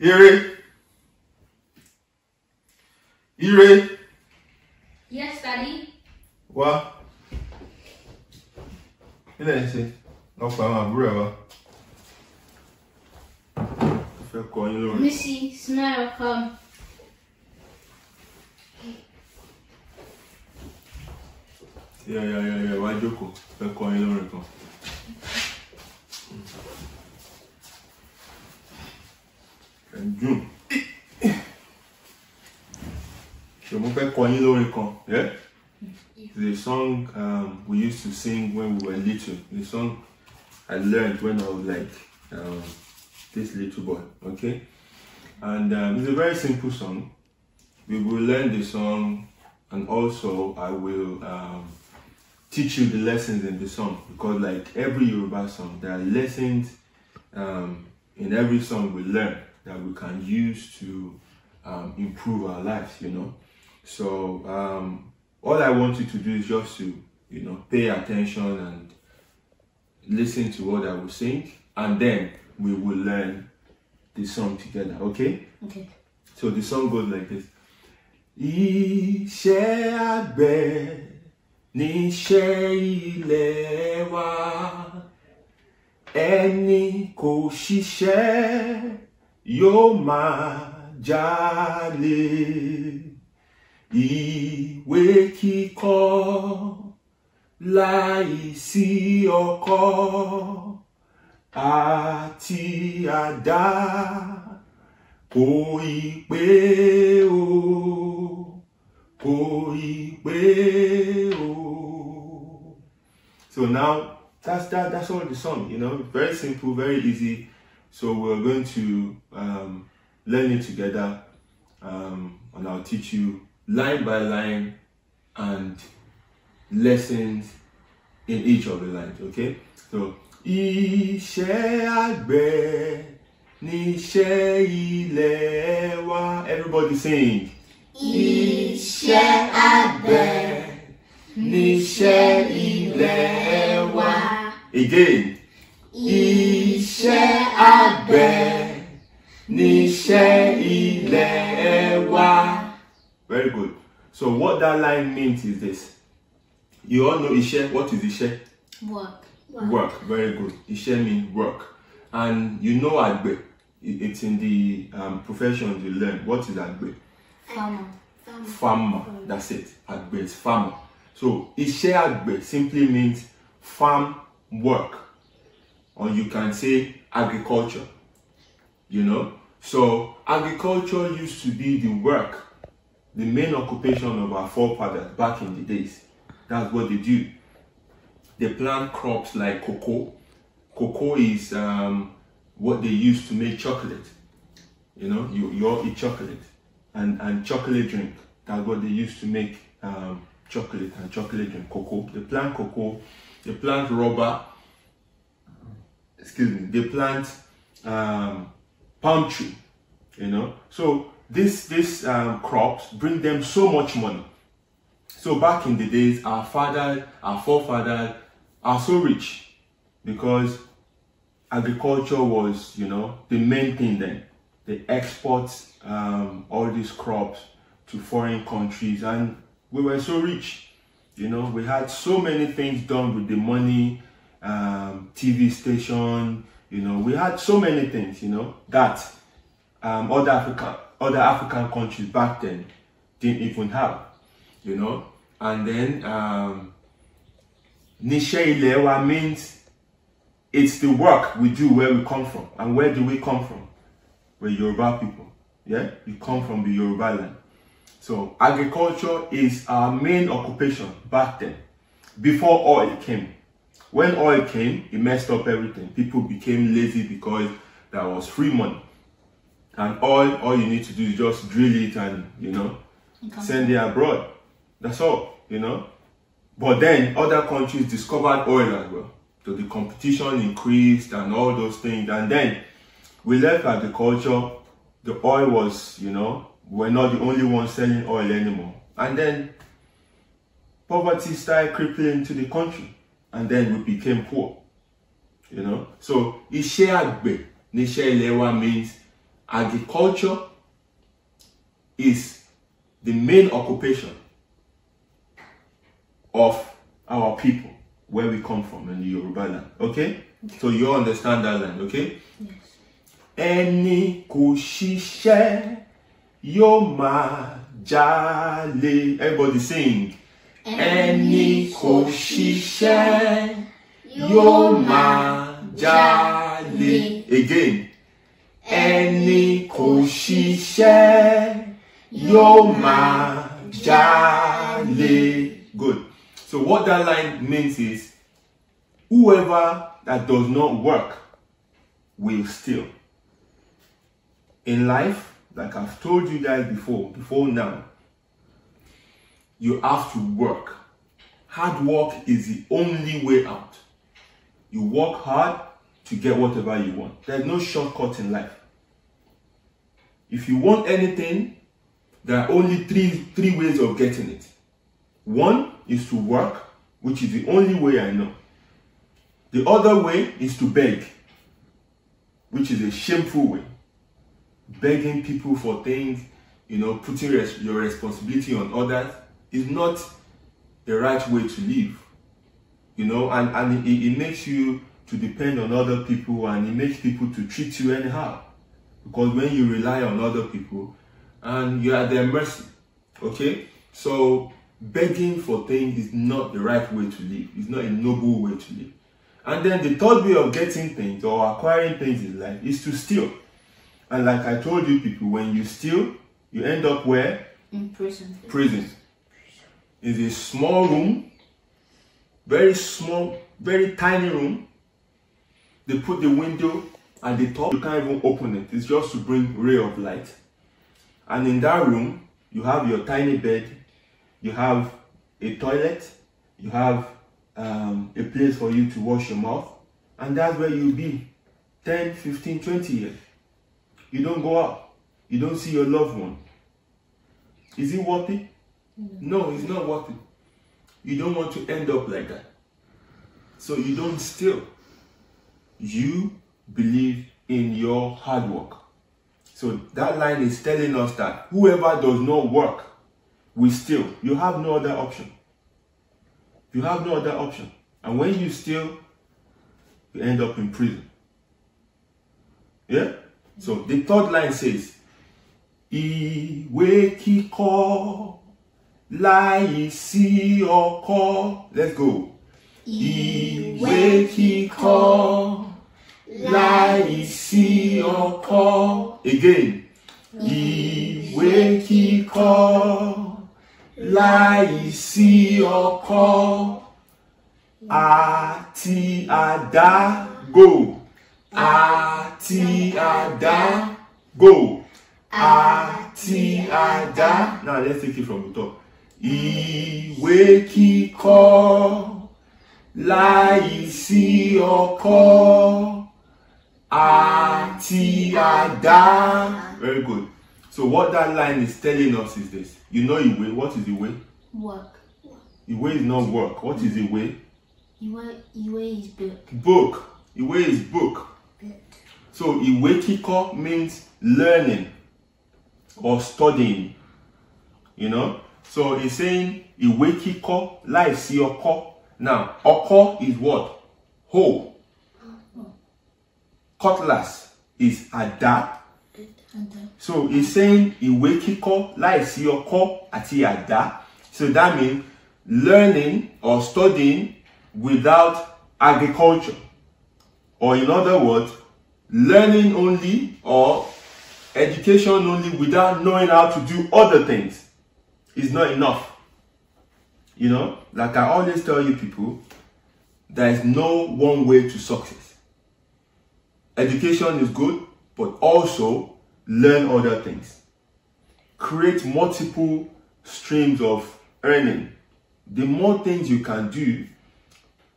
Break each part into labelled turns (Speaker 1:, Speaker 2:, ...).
Speaker 1: Ire. Ire.
Speaker 2: Yes, Daddy.
Speaker 1: What? You know say, no for my brother. Fẹ́ kọ́ yín lórí.
Speaker 2: Missy, smell, come.
Speaker 1: Yeah. Wá jókòó. Fẹ́ kọ́ yín lórí kan. June. So mo fẹ́ kọ́ yín lórí kan. Yeah? The song we used to sing when we were little. The song I learned when I was like this little boy, okay? And it's a very simple song. We will learn the song, and also I will teach you the lessons in the song, because like every Yoruba song, there are lessons in every song we learn that we can use to improve our lives, you know? So all I want you to do is just to, you know, pay attention and listen to what I will sing, and then we will learn the song together, okay?
Speaker 2: Okay.
Speaker 1: So the song goes like this. Iṣẹ́ àgbẹ̀ níṣẹ́ ilẹ̀ wa, ẹni kò ṣiṣẹ́ yóò máa jalè. Ìwé kíkọ láìsí ọkọ́ àti àdá kò ì pé o, kò ì pé o. So now that's all the song, you know, very simple, very easy. So we're going to learn it together, and I'll teach you line by line and lessons in each of the lines, okay? So Iṣẹ́ àgbẹ̀ níṣẹ́ ilẹ̀ wa. Everybody sing. Iṣẹ́ àgbẹ̀ níṣẹ́ ilẹ̀ wa. Again. Iṣẹ́ àgbẹ̀ níṣẹ́ ilẹ̀ wa. Very good. So what that line means is this. You all know Ishe. What is Ishe?
Speaker 2: Work.
Speaker 1: Work. Very good. Ishe means work. And you know Agbe. It's in the professions you learn. What is Agbe?
Speaker 2: Farmer.
Speaker 1: Farmer. That's it. Agbe is farmer. So Ishe Agbe simply means farm work. Or you can say agriculture. You know? So agriculture used to be the work, the main occupation of our forefathers back in the days. That's what they do. They plant crops like cocoa. Cocoa is what they use to make chocolate. You know, you all eat chocolate. And chocolate drink. That's what they use to make chocolate and chocolate drink. Cocoa. They plant cocoa. They plant rubber. Excuse me. They plant palm tree. You know. So these crops bring them so much money. So back in the days, our forefathers are so rich because agriculture was, you know, the main thing then. They export all these crops to foreign countries, and we were so rich. You know, we had so many things done with the money, TV station, you know, we had so many things, you know, that other African countries back then didn't even have, you know. And then Nishe Ilewa means it's the work we do where we come from. And where do we come from? We're Yoruba people. Yeah, we come from the Yoruba land. So agriculture is our main occupation back then, before oil came. When oil came, it messed up everything. People became lazy because there was free money. And all you need to do is just drill it and, you know, send it abroad. That's all, you know. But then other countries discovered oil as well. So the competition increased and all those things. And then we left agriculture. The oil was, you know, we're not the only ones selling oil anymore. And then poverty started creeping into the country. And then we became poor, you know. So Ishe Agbe, Nishe Ilewa means agriculture is the main occupation of our people where we come from in the Yoruba land. Okay? So you understand that land, okay?
Speaker 2: Yes.
Speaker 1: Ẹni kò ṣiṣẹ́ yóò máa jalè. Everybody sing. Ẹni kò ṣiṣẹ́ yóò máa jalè. Again. Ẹni kò ṣiṣẹ́ yóò máa jalè. Good. So what that line means is, whoever that does not work will steal. In life, like I've told you guys before now, you have to work. Hard work is the only way out. You work hard to get whatever you want. There's no shortcut in life. If you want anything, there are only three ways of getting it. One is to work, which is the only way I know. The other way is to beg, which is a shameful way. Begging people for things, putting your responsibility on others is not the right way to live. And it makes you to depend on other people, and it makes people to treat you anyhow. Because when you rely on other people, and you're at their mercy, okay? So begging for things is not the right way to live. It's not a noble way to live. And then the third way of getting things or acquiring things in life is to steal. And like I told you people, when you steal, you end up where?
Speaker 2: In prison.
Speaker 1: Prison. It's a small room, very small, very tiny room. They put the window at the top. You can't even open it. It's just to bring ray of light. And in that room, you have your tiny bed, you have a toilet, you have a place for you to wash your mouth, and that's where you'll be 10, 15, 20 years. You don't go out. You don't see your loved one. Is it worth it? No, it's not worth it. You don't want to end up like that. So you don't steal. You believe in your hard work. So that line is telling us that whoever does not work will steal. You have no other option. You have no other option. And when you steal, you end up in prison. Yeah? So the third line says, Ìwé kíkọ láìsí ọkọ́. Let's go. Ìwé kíkọ láìsí ọkọ́. Again. Ìwé kíkọ láìsí ọkọ́. Àti àdá. Go. Àti àdá. Go. Àti àdá. Now let's take it from the top. Ìwé kíkọ láìsí ọkọ́. Àti àdá. Very good. So what that line is telling us is this. You know Ìwé. What is Ìwé?
Speaker 2: Work.
Speaker 1: Ìwé is not work. What is Ìwé?
Speaker 2: Ìwé is book.
Speaker 1: Book. Ìwé is book. So Ìwé kíkọ means learning or studying. So it's saying Ìwé kíkọ láìsí ọkọ́. Now, ọkọ́ is what? Hoe. Cutlass is àdá. So it's saying Ìwé kíkọ láìsí ọkọ́ àti àdá. So that means learning or studying without agriculture. Or in other words, learning only or education only without knowing how to do other things is not enough. Like I always tell you people, there is no one way to success. Education is good, but also learn other things. Create multiple streams of earning. The more things you can do,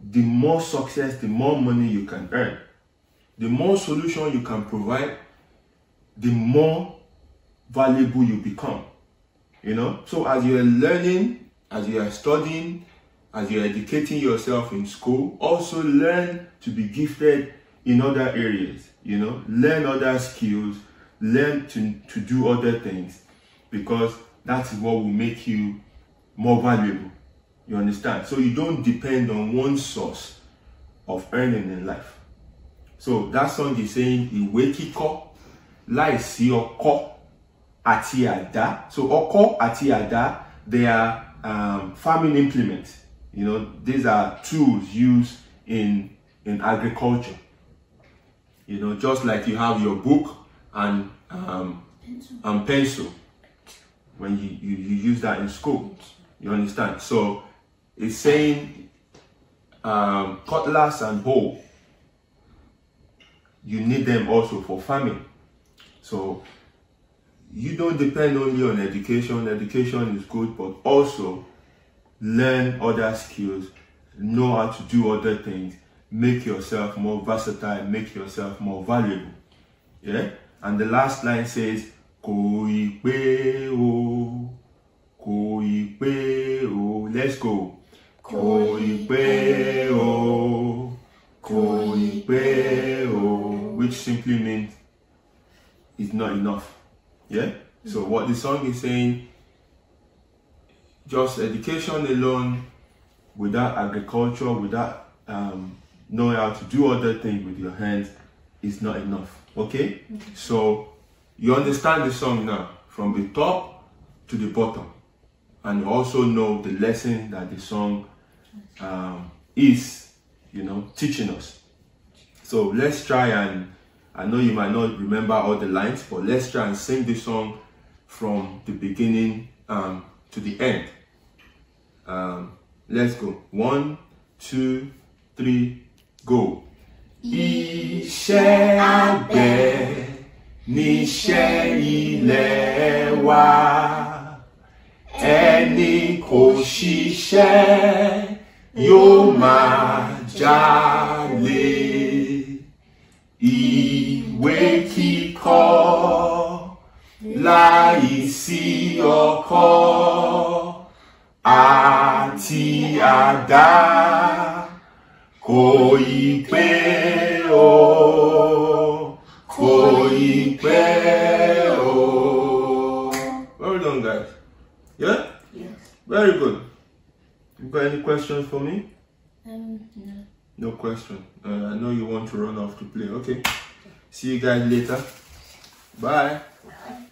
Speaker 1: the more success, the more money you can earn. The more solution you can provide, the more valuable you become. So as you are learning, as you are studying, as you are educating yourself in school, also learn to be gifted in other areas. Learn other skills learn to do other things, because that is what will make you more valuable. You understand? So you don't depend on one source of earning in life. So that song is saying ìwé kíkọ́ láìsí ọkọ́ àti àdá. So ọkọ́ àti àdá, they are farming implements. You know, these are tools used in agriculture. You know, just like you have your book and pencil when you use that in school. You understand? So it's saying cutlass and hoe, you need them also for farming. So you don't depend only on education. Education is good, but also learn other skills, know how to do other things, make yourself more versatile, make yourself more valuable. Yeah? And the last line says, Kò ì pé o, kò ì pé o. Let's go. Kò ì pé o, kò ì pé o, which simply means it's not enough. Yeah? So what the song is saying, just education alone, without agriculture, without knowing how to do other things with your hands, is not enough. Okay? So you understand the song now, from the top to the bottom, and you also know the lesson that the song is, you know, teaching us. So let's try, and I know you might not remember all the lines, but let's try and sing the song from the beginning to the end. Let's go. 1, 2, 3, go. Iṣẹ́ àgbẹ̀ níṣẹ́ ilẹ̀ wa, ẹni kò ṣiṣẹ́ yóò máa jalè. Ìwé kíkọ́ láìsí ọkọ́ àti àdá, kò ì pé o, kò ì pé o. Well done, guys. Yeah?
Speaker 2: Yes.
Speaker 1: Very good. You got any questions for me?
Speaker 2: No.
Speaker 1: No question. I know you want to run off to play. Okay. See you guys later. Bye.
Speaker 2: Bye.